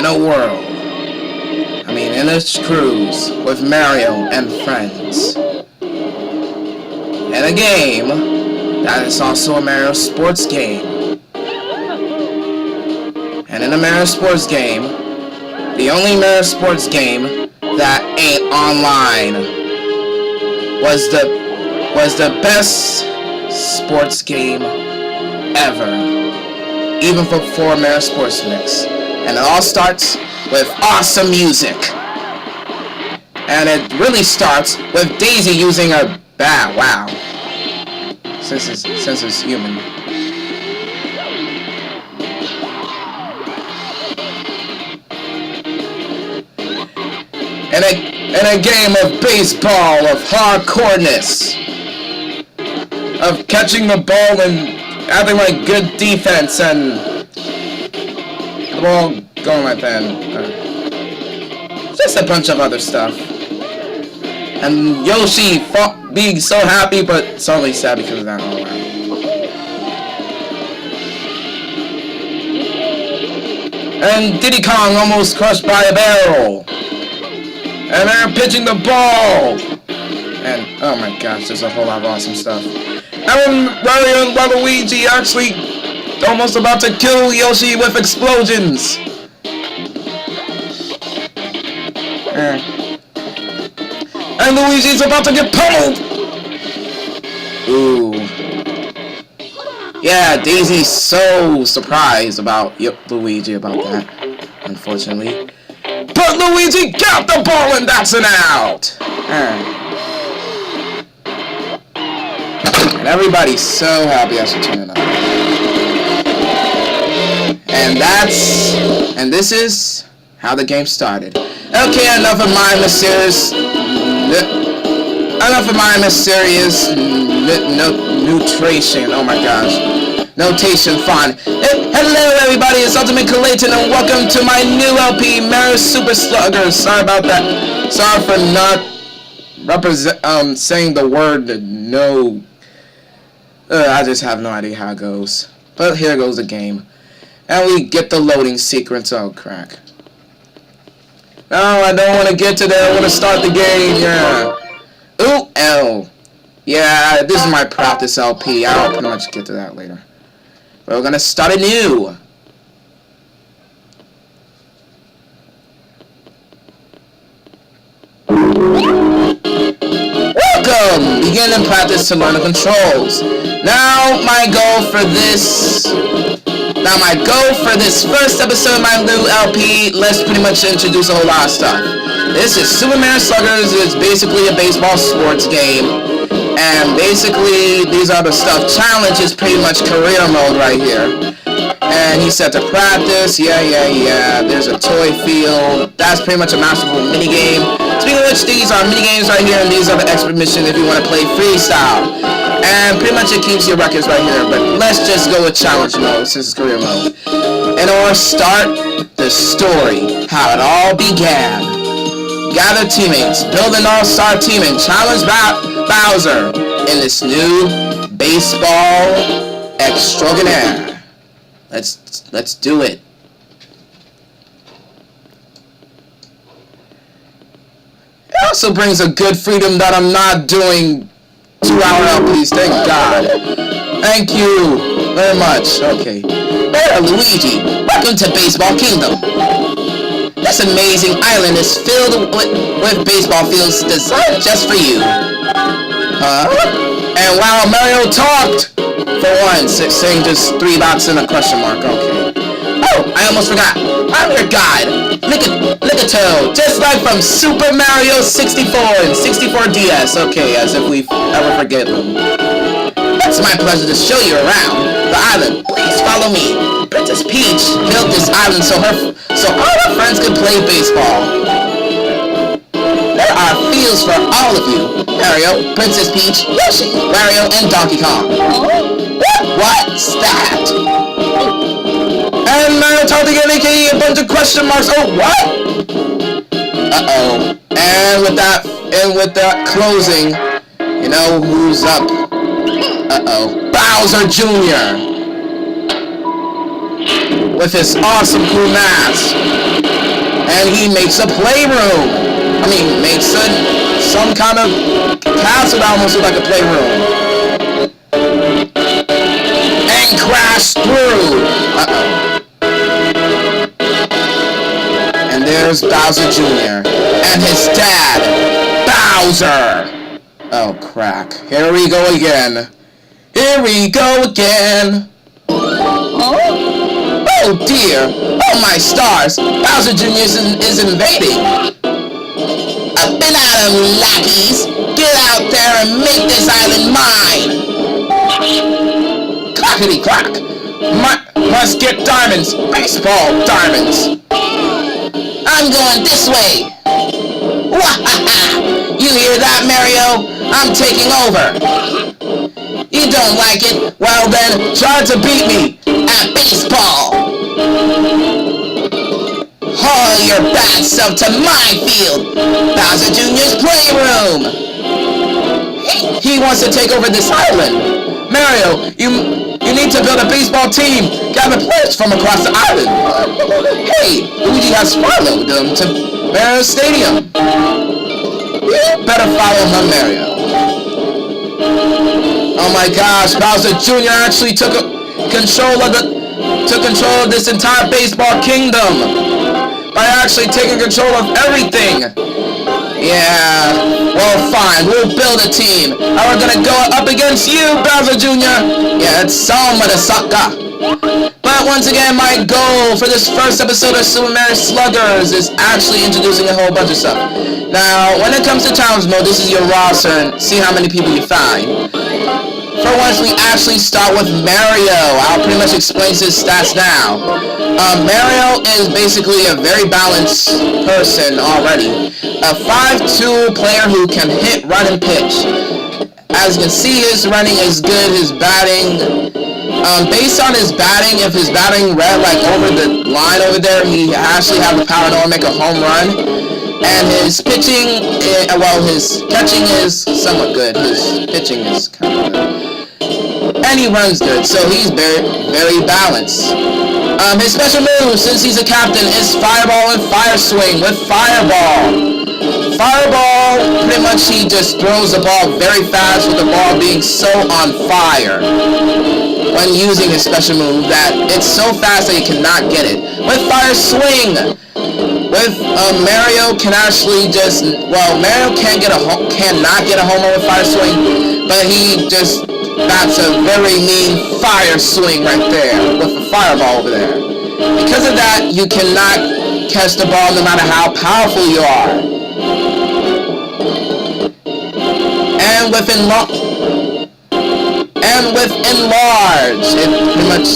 a world. I mean, in a cruise with Mario and friends. In a game that is also a Mario sports game. And in a Mario sports game, the only Mario sports game that ain't online was the best sports game ever, even before Mario Sports Mix. And it all starts with awesome music. And it really starts with Daisy using a bat. Wow. Since it's human. In a game of baseball, of hardcoreness, of catching the ball and having like good defense and the ball going like that. Just a bunch of other stuff. And Yoshi being so happy, but suddenly sad because of that. Oh, wow. And Diddy Kong almost crushed by a barrel. And they're pitching the ball. And oh my gosh, there's a whole lot of awesome stuff. And Mario and Waluigi actually almost about to kill Yoshi with explosions. And Luigi's about to get pummeled. Ooh. Yeah, Daisy's so surprised about Luigi about that, unfortunately. But Luigi got the ball and that's an out. And everybody's so happy I should turn it on. And this is how the game started. Okay, enough of my mysterious nutrition. Oh my gosh. Notation fun. Hello everybody, it's Ultimate Clayton and welcome to my new LP, Mario Super Sluggers. Sorry about that. Sorry for not saying the word no. I just have no idea how it goes. But here goes the game. And we get the loading sequence. Oh, crack. No, I don't want to get to there. I want to start the game. Yeah. Ooh, L. Yeah, this is my practice LP. I'll pretty much get to that later. But we're going to start anew. Welcome! Begin and practice to learn the controls. Now my goal for this first episode of my new LP, let's pretty much introduce a whole lot of stuff. This is Super Mario Sluggers. It's basically a baseball sports game. And basically, these are the stuff. Challenge is pretty much career mode right here. And he said to practice. Yeah. There's a toy field. That's pretty much a masterful minigame. Speaking of which, these are minigames right here, and these are the expert mission if you want to play freestyle. And pretty much it keeps your records right here. But let's just go with challenge mode since it's career mode. And or start the story, how it all began. Gather teammates, build an all-star team, and challenge Bowser in this new baseball extraordinaire. Let's do it. It also brings a good freedom that I'm not doing 2-hour LPs. Thank God. Thank you very much. Okay. There, Luigi. Welcome to Baseball Kingdom. This amazing island is filled with baseball fields designed just for you. And wow, Mario talked for once, saying just 3 dots and a question mark. Okay. Oh, I almost forgot. I'm your guide, Lickato, just like from Super Mario 64 and 64 DS. Okay, as if we've ever forget them. It's my pleasure to show you around the island. Please follow me. Princess Peach built this island so all her friends could play baseball. There are fields for all of you. Mario, Princess Peach, Yoshi, Wario, and Donkey Kong. What's that? And Mario talked again, A.K.A. a bunch of question marks. Oh, what? Uh-oh. And with that closing, you know who's up? Uh-oh. Bowser Jr. with his awesome cool mask. And he makes a playroom. I mean, makes some kind of castle that almost looks like a playroom. And crash through. And there's Bowser Jr. and his dad, Bowser. Oh, crack. Here we go again. Here we go again. Oh dear. Oh my stars. Bowser Jr. is invading. Up and at 'em, lackeys. Get out there and make this island mine. Clackety clack. Must get diamonds. Baseball diamonds. I'm going this way. Wahaha! You hear that, Mario? I'm taking over. You don't like it? Well then, try to beat me at baseball. Haul your bad self to my field, Bowser Jr.'s playroom. He wants to take over this island. Mario, you need to build a baseball team. Gather players from across the island. Hey, Luigi has followed them to Mario Stadium. You better follow him, Mario. Oh my gosh, Bowser Jr. actually took control of this entire baseball kingdom by actually taking control of everything. Yeah, well fine, we'll build a team. And we're gonna go up against you, Bowser Jr. Yeah, it's some of the sucker. But once again, my goal for this first episode of Super Mario Sluggers is actually introducing a whole bunch of stuff. Now, when it comes to challenge mode, this is your roster and see how many people you find. For once, we actually start with Mario. I'll pretty much explain his stats now. Mario is basically a very balanced person already. A 5'2" player who can hit, run, and pitch. As you can see, his running is good, his batting... based on his batting, if his batting read like over the line over there, he actually have the power to make a home run. And his pitching, his catching is somewhat good. His pitching is kind of good. And he runs good, so he's very, very balanced. His special move, since he's a captain, is Fireball and Fire Swing with Fireball. Fireball, pretty much he just throws the ball very fast with the ball being so on fire when using his special move that it's so fast that you cannot get it. With Fire Swing, Mario can actually just, Mario cannot get a home run with Fire Swing, but he just bats a very mean Fire Swing right there with the Fireball over there. Because of that, you cannot catch the ball no matter how powerful you are. And with enlarge, it pretty much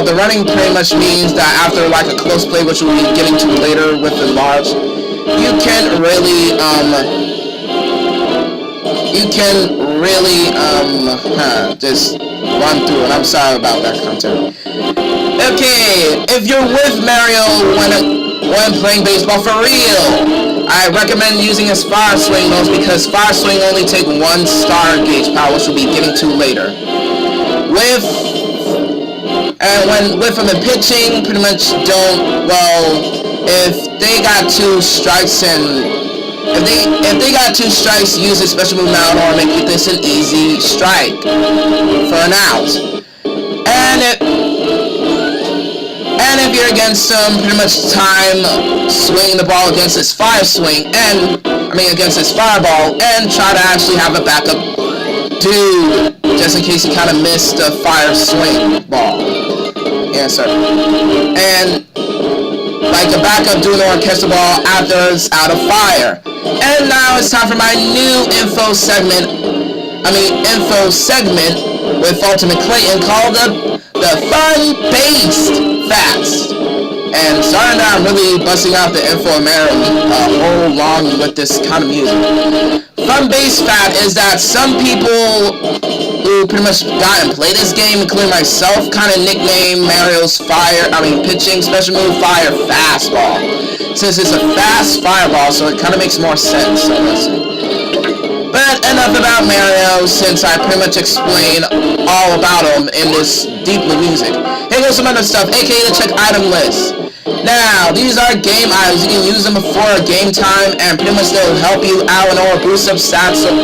the running pretty much means that after like a close play, which we'll be getting to later with enlarge, you can really just run through it. I'm sorry about that content. Okay, if you're with Mario when playing baseball for real, I recommend using his Fire Swing modes because Fire Swing only take 1 star gauge power, which we'll be getting to later. With him in pitching, pretty much if they got 2 strikes if they got 2 strikes, use a special move now or make this an easy strike for an out. And if you're against him, pretty much swing the ball against his Fire Swing against his Fireball, and try to actually have a backup dude, just in case you kind of missed the Fire Swing ball. Yeah, sir. And like a backup dude or catch the ball after it's out of fire. And now it's time for my new info segment with Ultimate Clayton called the Fun-Based Facts. And starting out, I'm really busting out the info of Mario whole long with this kind of music. Fun-based fact is that some people who pretty much got and played this game, including myself, kind of nicknamed Mario's pitching special move Fire Fastball. Since it's a fast fireball, so it kind of makes more sense, so listen. But But enough about Mario, since I pretty much explained all about him in this deeply music. Here goes some other stuff, aka the check item list. Now, these are game items. You can use them before game time, and pretty much they'll help you out and or boost up stats and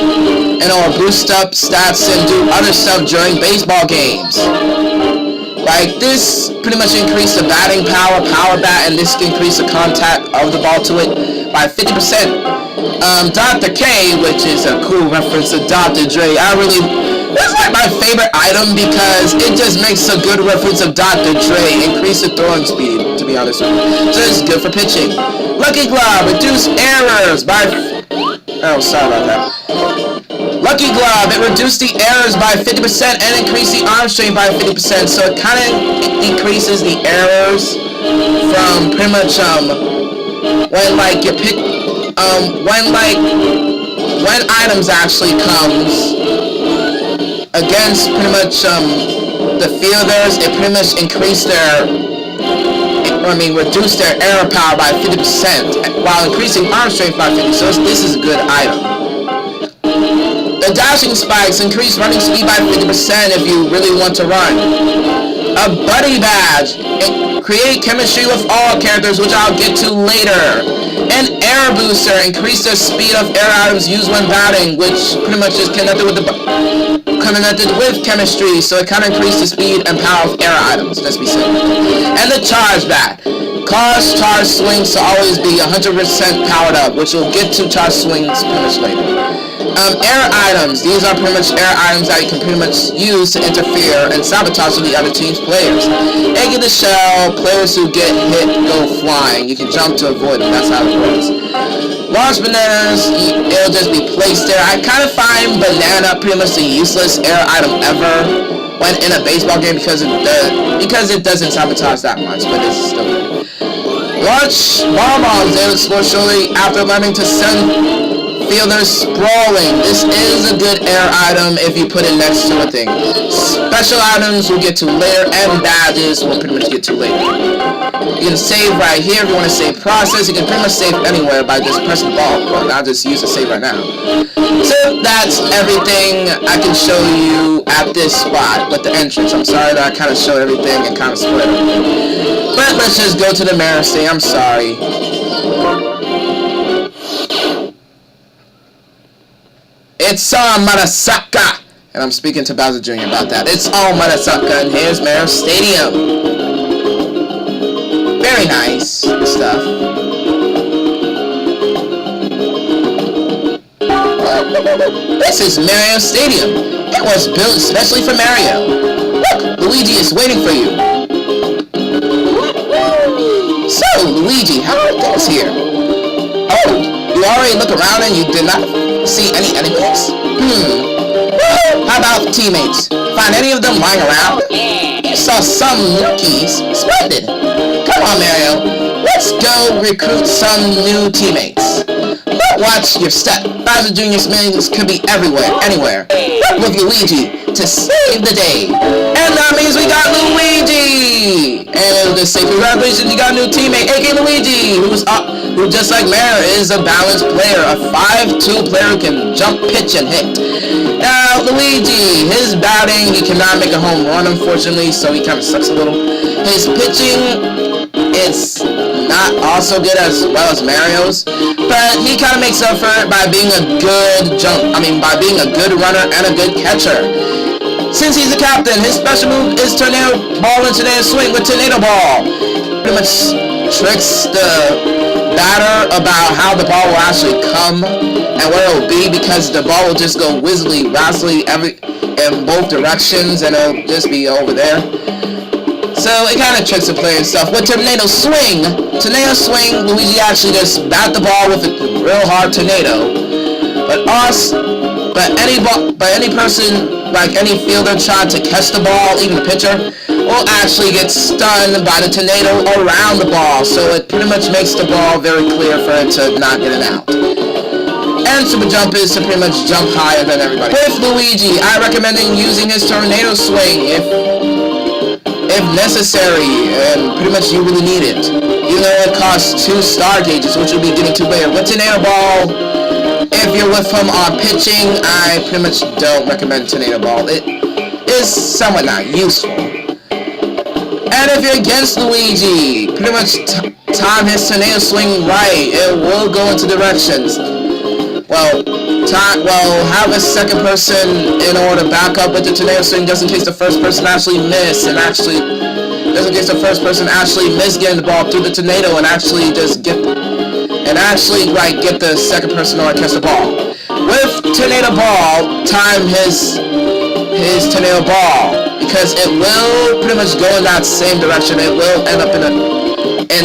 do other stuff during baseball games. Like this pretty much increase the batting power, power bat, and this can increase the contact of the ball to it by 50%. Dr. K, which is a cool reference to Dr. Dre, it's like my favorite item because it just makes a good reference of Dr. Dre, increase the throwing speed, to be honest with you. So it's good for pitching. Lucky Glove, reduce errors by... Oh, sorry about that. Lucky Glove, it reduced the errors by 50% and increased the arm strength by 50%, so it kind of decreases the errors from pretty much, when like you pick, when items actually comes against pretty much, the fielders, it pretty much increased reduce their error power by 50% while increasing arm strength by 50%, so this is a good item. The dashing spikes increase running speed by 50% if you really want to run. A buddy badge, create chemistry with all characters, which I'll get to later. An air booster, increase the speed of air items used when batting, which pretty much is connected with chemistry, so it kind of increases the speed and power of air items, let's be simple. And the charge bat, cause charge swings to always be 100% powered up, which we'll get to charge swings pretty much later. Air items, these are pretty much air items that you can pretty much use to interfere and sabotage with the other team's players. Egg in the shell, players who get hit go flying. You can jump to avoid them, that's how it works. Launch bananas, it'll just be placed there. I kind of find banana pretty much the useless air item ever when in a baseball game because it doesn't sabotage that much, but it's still good. Launch bombs, they will explode shortly after learning to send fielders sprawling. This is a good air item if you put it next to a thing. Special items we'll get to later, and badges we'll pretty much get to later. You can save right here if you want to save process. You can pretty much save anywhere by just pressing the ball. Well, I'll just use the save right now. So that's everything I can show you at this spot with the entrance. I'm sorry that I kind of showed everything and kind of spoiled everything. But let's just go to the mirror stage. I'm sorry. It's all Marasaka! And I'm speaking to Bowser Jr. about that. It's all Marasaka, and here's Mario Stadium. Very nice stuff. This is Mario Stadium. It was built especially for Mario. Look, Luigi is waiting for you. So, Luigi, how are things here? Oh, you already look around and you did not see any enemies? Well, how about teammates? Find any of them lying around? You saw some new keys. Splendid. Come on, Mario. Let's go recruit some new teammates. But watch your step. Bowser Jr.'s minions could be everywhere, anywhere. Work with Luigi to save the day. And that means we got Luigi! And it'll just say, congratulations, you got a new teammate, A.K.A. Luigi, who just like Mario is a balanced player, a 5'2" player who can jump, pitch, and hit. Now, Luigi, his batting, he cannot make a home run, unfortunately, so he kind of sucks a little. His pitching, it's not also good as well as Mario's, but he kind of makes up for it by being a good by being a good runner and a good catcher. Since he's the captain, his special move is Tornado Ball and Tornado Swing with Tornado Ball. Pretty much tricks the batter about how the ball will actually come and where it will be, because the ball will just go razzly in both directions and it'll just be over there. So it kind of tricks the player and stuff. With Tornado Swing, Luigi actually just bat the ball with a real hard tornado. But any person, like any fielder trying to catch the ball, even the pitcher, will actually get stunned by the tornado around the ball. So it pretty much makes the ball very clear for it to not get an out. And Super Jump is to pretty much jump higher than everybody. With Luigi, I recommend using his Tornado Swing if necessary, and pretty much you really need it. Even though it costs 2 star gauges, which we'll be getting to later. With Tornado Ball, if you're with him on pitching, I pretty much don't recommend Tornado Ball. It is somewhat not useful. And if you're against Luigi, pretty much time his Tornado Swing right. It will go into directions. Well, have a second person in order to back up with the Tornado Swing just in case the first person actually miss, and actually, just in case the first person actually miss getting the ball through the tornado and actually just get the second person in order to catch the ball. With Tornado Ball, time his Tornado Ball, because it will pretty much go in that same direction. It will end up in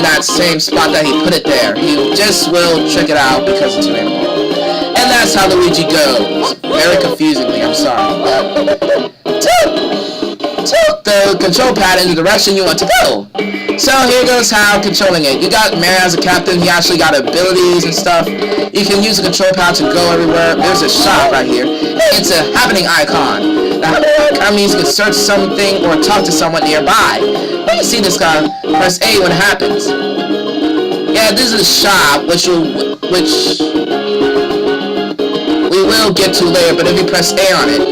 that same spot that he put it there. He just will trick it out because it's Tornado Ball. And that's how Luigi goes. Very confusingly, I'm sorry. Tilt the control pad in the direction you want to go. So here goes how controlling it. You got Mario as a captain. He actually got abilities and stuff. You can use the control pad to go everywhere. There's a shop right here. Hey, it's a happening icon. The happening icon means you can search something or talk to someone nearby. When you see this guy, press A when it happens. Yeah, this is a shop, which we will get to later, but if you press A on it,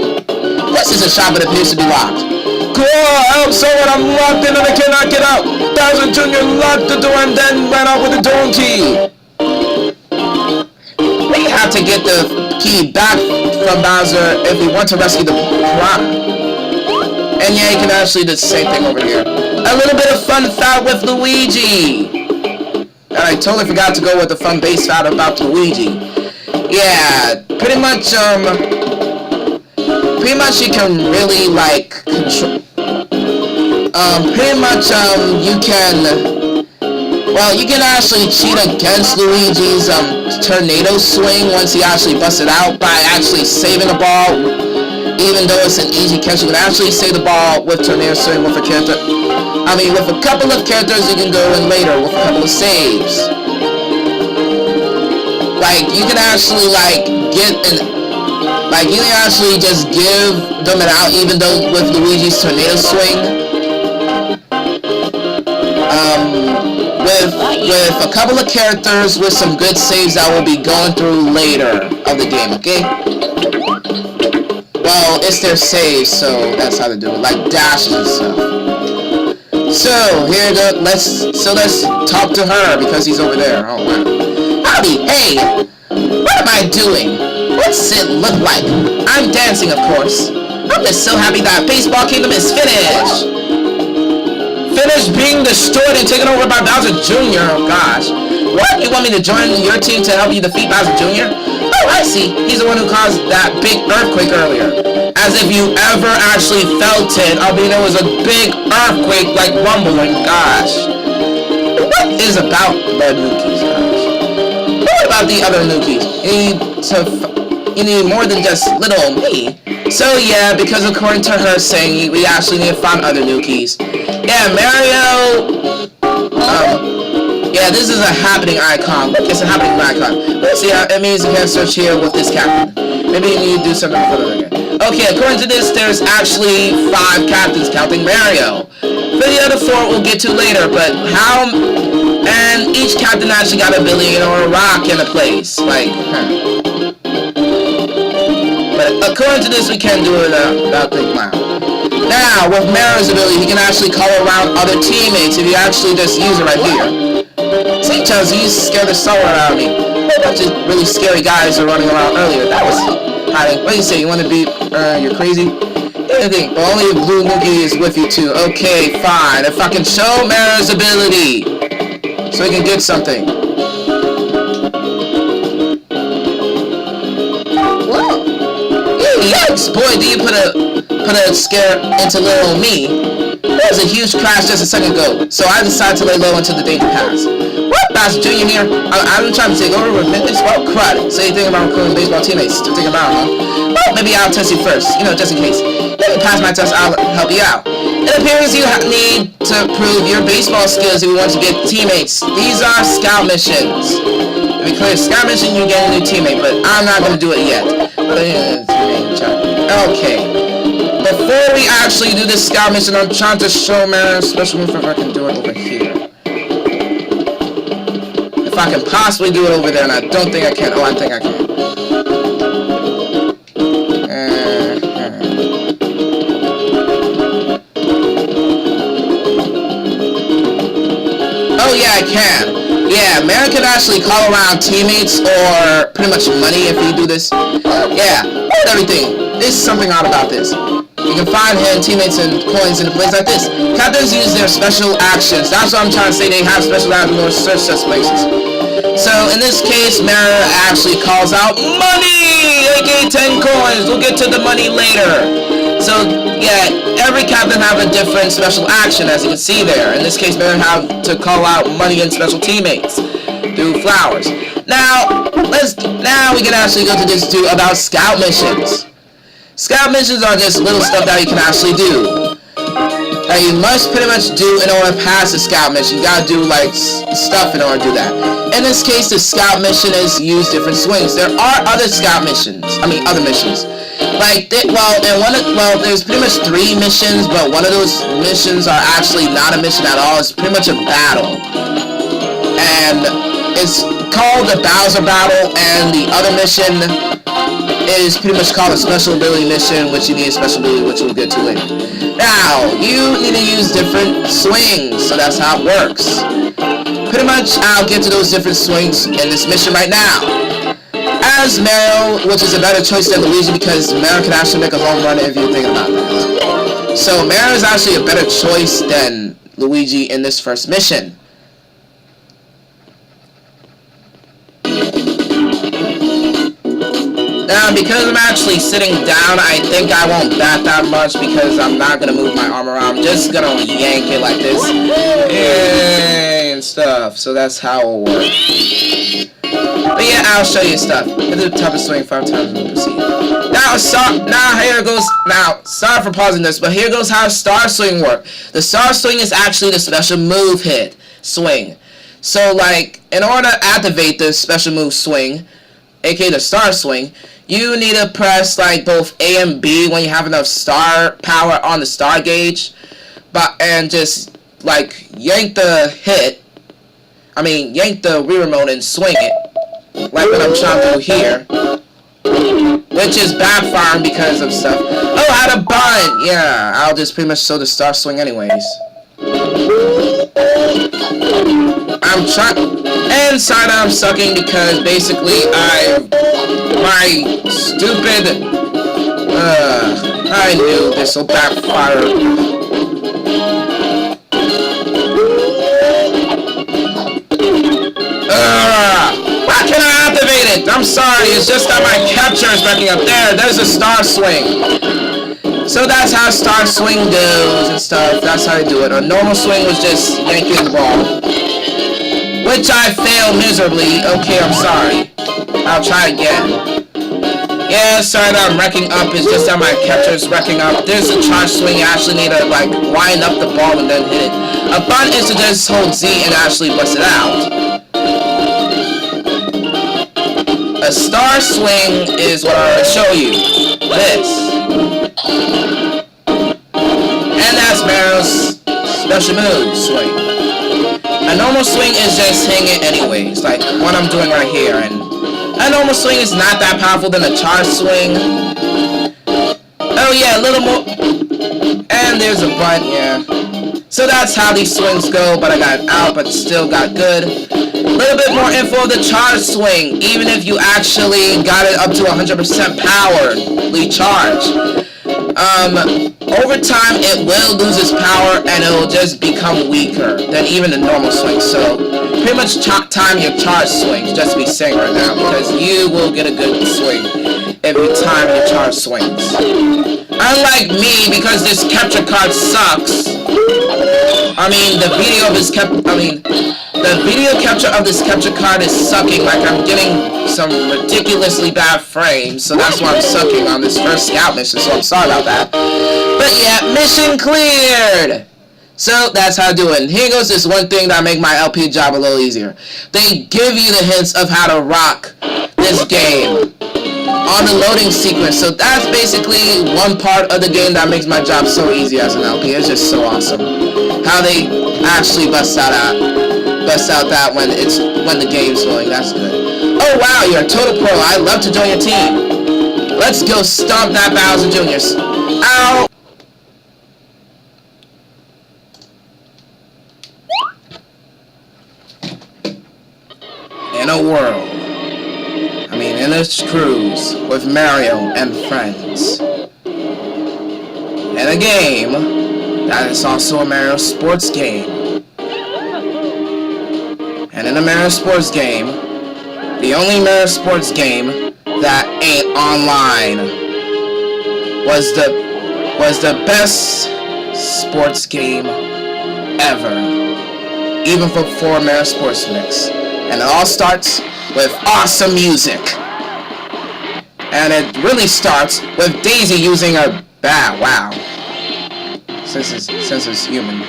this is a shop that appears to be locked. Cool, help someone, I'm locked in and I cannot get out. Bowser Jr. locked the door and then ran out with the door key. We have to get the key back from Bowser if we want to rescue the prime. And yeah, you can actually do the same thing over here. A little bit of fun fact with Luigi. And I totally forgot to go with the fun base fact about Luigi. Yeah, pretty much you can really like control. You can actually cheat against Luigi's tornado swing once he actually busts it out by actually saving the ball. Even though it's an easy catch, you can actually save the ball with tornado swing with a character. With a couple of characters you can go in later with a couple of saves. You can actually you can actually just give them it out, even though with Luigi's tornado swing. With a couple of characters with some good saves that we'll be going through later of the game, okay? Well, it's their saves, so that's how to do it, like dashes and stuff. So let's talk to her because he's over there. Oh wow. Howdy, hey, what am I doing? What's it look like? I'm dancing, of course. I'm just so happy that Baseball Kingdom is finished. Finished being destroyed and taken over by Bowser Jr. Oh gosh. What? You want me to join your team to help you defeat Bowser Jr.? Oh, I see. He's the one who caused that big earthquake earlier. As if you ever actually felt it. It was a big earthquake, like rumbling. Gosh. What is about the Nukies, gosh? What about the other Nukies? You need more than just little old me. So yeah, because according to her saying, we actually need to find other Nukies. Yeah, Mario. Yeah, this is a happening icon. It's a happening icon. Let's see how it means you can search here with this captain. Maybe you need to do something for the again. Okay, according to this, there's actually 5 captains counting Mario. For the other 4 we'll get to later, but how? And each captain actually got a billion or a rock in a place. But according to this, we can do it without thinking loud. Now, with Mario's ability, he can actually call around other teammates if you actually just use it right here. See, Chelsea, you scared the soul out of me. A bunch of really scary guys are running around earlier. That was hiding. What do you say? You want to be, you're crazy? Anything, but only if Blue Mookie is with you too. Okay, fine. If I can show Mario's ability, so he can get something. Whoa! Yikes! Boy, do you put a scare into little me. There was a huge crash just a second ago, so I decided to lay low until the danger passed. What? Bowser Jr. here? I'm trying to take over with baseball? Crud. So you think about recruiting baseball teammates to take them out, huh? Well, maybe I'll test you first, just in case. If you pass my test, I'll help you out. It appears you need to prove your baseball skills if you want to get teammates. These are scout missions. If you clear a scout mission, you get a new teammate, but I'm not going to do it yet. Okay. Before we actually do this scout mission, I'm trying to show man a special move if I can do it over here. If I can possibly do it over there, and I don't think I can. Oh, I think I can. Oh yeah, I can. Yeah, Mayor can actually call around teammates or pretty much money if you do this. Yeah, everything. There's something odd about this. You can find hidden teammates and coins in a place like this. Captains use their special actions. That's what I'm trying to say. They have special actions or search such places. So in this case, Mayor actually calls out money, aka 10 coins. We'll get to the money later. So yeah, every captain have a different special action, as you can see there. In this case, Mayor have to call out money and special teammates through flowers. Now we can actually go to this do about scout missions. Scout missions are just little stuff that you can actually do. That you must pretty much do in order to pass the scout mission. You gotta do like stuff in order to do that. In this case, the scout mission is use different swings. There are other scout missions. Other missions. Like, there's pretty much 3 missions, but one of those missions are actually not a mission at all. It's pretty much a battle. And it's called the Bowser Battle, and the other mission is pretty much called a special ability mission, which you need a special ability, which we'll get to later. Now, you need to use different swings, so that's how it works. Pretty much, I'll get to those different swings in this mission right now. As Mario, which is a better choice than Luigi, because Mario can actually make a home run if you're thinking about that. So Mario is actually a better choice than Luigi in this first mission. Now, because I'm actually sitting down, I think I won't bat that much because I'm not going to move my arm around. I'm just going to yank it like this. And stuff. So that's how it will work. But yeah, I'll show you stuff. Hit the top of swing 5 times and proceed. Now here goes. Now, sorry for pausing this, but here goes how star swing works. The star swing is actually the special move hit swing. So, like, in order to activate this special move swing, aka the star swing, you need to press like both A and B when you have enough star power on the star gauge, and just like yank the Wii remote and swing it, like what I'm trying to do here, which is backfiring because of stuff. Oh, how to bind? Yeah, I'll just pretty much show the star swing anyways. I'm trying, and sorry that I'm sucking because basically I knew this will backfire. Why can't I activate it? I'm sorry, it's just that my capture is backing up. There's a star swing. So that's how star swing goes and stuff. That's how you do it. A normal swing was just yanking the ball, which I failed miserably. Okay, I'm sorry. I'll try again. Yeah, sorry that I'm wrecking up. It's just that my capture is wrecking up. There's a charge swing. You actually need to like wind up the ball and then hit it. A button is to just hold Z and actually bust it out. A star swing is what I'm going to show you. This. And that's Mario's special move swing. A normal swing is just hitting it anyways, like what I'm doing right here. And a normal swing is not that powerful than a charge swing. Oh yeah, a little more. And there's a bunt, yeah. So that's how these swings go, but I got out, but still got good. A little bit more info of the charge swing, even if you actually got it up to 100% powerly charged. Over time it will lose its power and it will just become weaker than even the normal swing. So pretty much time your charge swings, just to be saying right now, because you will get a good swing every time your charge swings. Unlike me, because this capture card sucks. The video capture of this capture card is sucking. Like, I'm getting some ridiculously bad frames, so that's why I'm sucking on this first scout mission, so I'm sorry about that. But yeah, mission cleared! So, that's how I do it. And here goes this one thing that make my LP job a little easier. They give you the hints of how to rock this game on the loading sequence. So that's basically one part of the game that makes my job so easy as an LP. It's just so awesome how they actually bust out that when the game's loading. That's good. Oh wow, you're a total pro. I'd love to join your team. Let's go stomp that Bowser Jr.'s. Ow! Glitch Cruise with Mario and friends. And a game that is also a Mario sports game. And in a Mario sports game, the only Mario sports game that ain't online was the best sports game ever, even for Mario Sports Mix. And it all starts with awesome music. And it really starts with Daisy using a bat. Wow. Since it's human.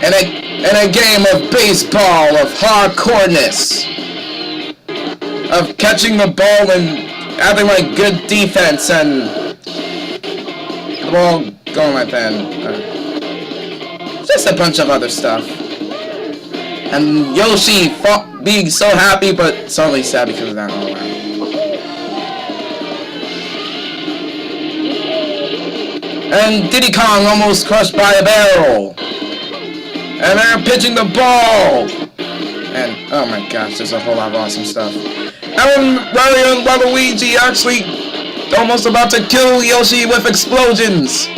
And a game of baseball, of hardcoreness, of catching the ball and having like good defense and the ball going like that. Just a bunch of other stuff. And Yoshi being so happy but suddenly sad because of that. Oh, wow. And Diddy Kong almost crushed by a barrel. And they're pitching the ball. And oh my gosh, there's a whole lot of awesome stuff. And Mario and Waluigi actually almost about to kill Yoshi with explosions.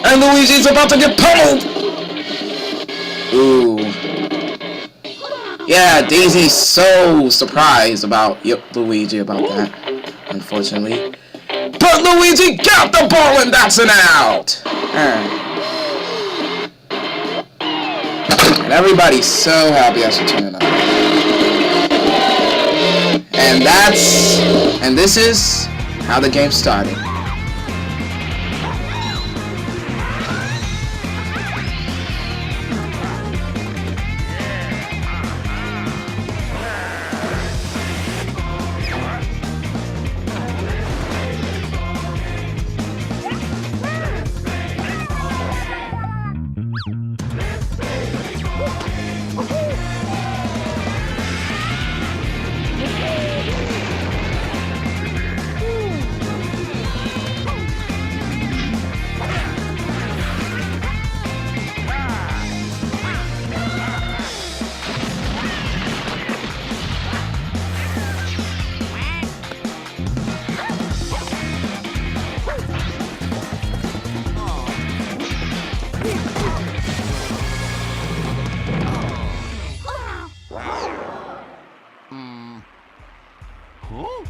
And Luigi's about to get pummeled! Ooh. Yeah, Daisy's so surprised about Luigi about that, unfortunately. But Luigi got the ball and that's an out! And everybody's so happy I should turn it on. And this is how the game started. Huh?